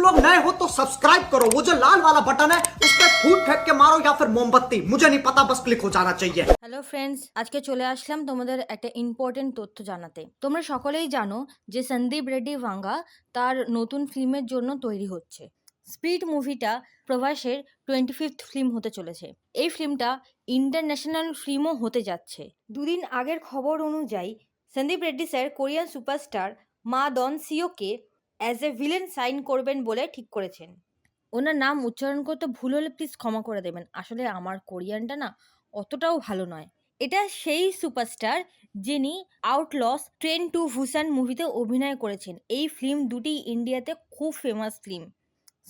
लोग नए हो तो सब्सक्राइब करो, वो जो लाल वाला बटन है उस पर फूट फेंक के मारो या फिर मोमबत्ती, मुझे नहीं पता, बस क्लिक हो जाना चाहिए। হ্যালো ফ্রেন্ডস, আজকে চলে আসলাম তোমাদের একটা ইম্পর্টেন্ট তথ্য জানাতে। তোমরা সকলেই জানো যে সন্দীপ রেড্ডি ভাঙ্গা তার নতুন ফিল্মের জন্য তৈরি হচ্ছে। স্পিরিট মুভিটা প্রভাসের 25th ফিল্ম হতে চলেছে। এই ফিল্মটা ইন্টারন্যাশনাল ফিল্মও হতে যাচ্ছে। দুদিন আগের খবর অনুযায়ী Sandeep Reddy sir Korean superstar Ma Dong Seok as a villain sign করবেন বলে ঠিক করেছেন। ওনার নাম উচ্চারণ করতে ভুল হলে প্লিজ ক্ষমা করে দেবেন। আসলে আমার কোরিয়ানটা না অতটাও ভালো নয়। এটা সেই সুপারস্টার যিনি আউটলস ট্রেন টু বুসান মুভিতে অভিনয় করেছেন। এই ফিল্ম দুটি ইন্ডিয়াতে খুব ফেমাস ফিল্ম।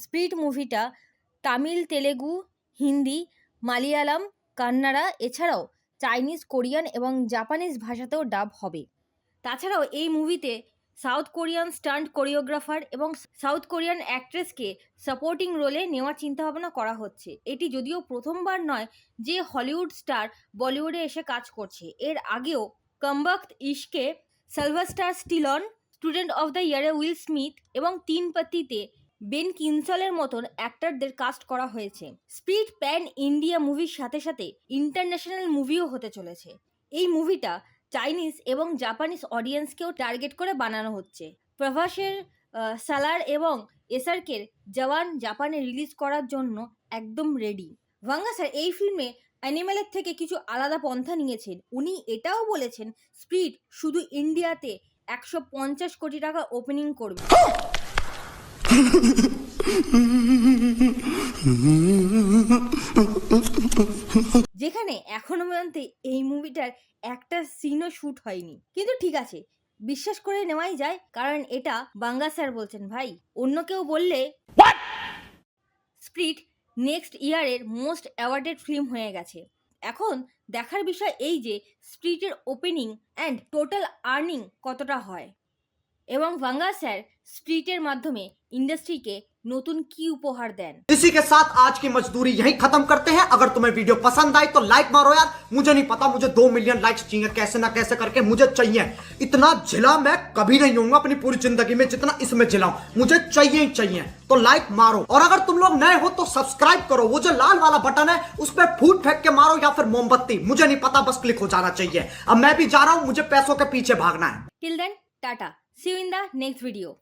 স্পিরিট মুভিটা তামিল, তেলেগু, হিন্দি, মালয়ালম, কান্নাড়া এছাড়াও চাইনিজ, কোরিয়ান এবং জাপানিজ ভাষাতেও ডাব হবে। তাছাড়াও এই মুভিতে সাউথ কোরিয়ান স্টান্ট কোরিওগ্রাফার এবং সাউথ কোরিয়ান অ্যাক্ট্রেসকে সাপোর্টিং রোলে নেওয়ার চিন্তাভাবনা করা হচ্ছে। এটি যদিও প্রথমবার নয় যে হলিউড স্টার বলিউডে এসে কাজ করছে। এর আগেও কমবাক্ত ইশকে সিলভাস্টার স্টিলন, স্টুডেন্ট অফ দ্য ইয়ারে উইল স্মিথ এবং তিন পাত্তিতে বেন কিনসলের মতন অ্যাক্টরদের কাস্ট করা হয়েছে। স্পিরিট প্যান ইন্ডিয়া মুভির সাথে সাথে ইন্টারন্যাশনাল মুভিও হতে চলেছে। এই মুভিটা চাইনিজ এবং জাপানিজ অডিয়েন্সকেও টার্গেট করে বানানো হচ্ছে। প্রভাসের সালার এবং এসআরকের জওয়ান জাপানে রিলিজ করার জন্য একদম রেডি। ভাঙ্গা স্যার এই ফিল্মে অ্যানিমেলের থেকে কিছু আলাদা পন্থা নিয়েছেন। উনি এটাও বলেছেন স্পিরিট শুধু ইন্ডিয়াতে 150 কোটি টাকা ওপেনিং করবে। যেখানে এখনো পর্যন্ত এই মুভিটার একটা সিনও শুট হয়নি। কিন্তু ঠিক আছে, বিশ্বাস করে নেওয়াই যায়, কারণ এটা বাঙ্গা স্যার বলছেন ভাই। অন্য কেউ বললে স্পিরিট নেক্সট ইয়ারের মোস্ট অ্যাওয়ার্ডেড ফিল্ম হয়ে গেছে। এখন দেখার বিষয় এই যে স্পিরিটের ওপেনিং অ্যান্ড টোটাল আর্নিং কতটা হয় এবং বাঙ্গা স্যার স্পিরিটের মাধ্যমে ইন্ডাস্ট্রিকে নতুন কি উপহার দেন। इसी के साथ आज की मजदूरी यहीं खत्म करते हैं। अगर तुम्हें वीडियो पसंद आई तो लाइक मारो यार, मुझे नहीं पता, मुझे 2 मिलियन लाइक्स चाहिए, कैसे ना कैसे करके मुझे चाहिए। इतना झिला मैं कभी नहीं होऊंगा अपनी पूरी जिंदगी में जितना इसमें झिलाऊं, मुझे चाहिए ही चाहिए। तो लाइक मारो, और अगर तुम लोग नए हो तो सब्सक्राइब करो, वो जो लाल वाला बटन है उस पर फूट फेंक के मारो या फिर मोमबत्ती, मुझे नहीं पता, बस क्लिक हो जाना चाहिए। अब मैं भी जा रहा हूं, मुझे पैसों के पीछे भागना है। Till then tata, see you in the next video.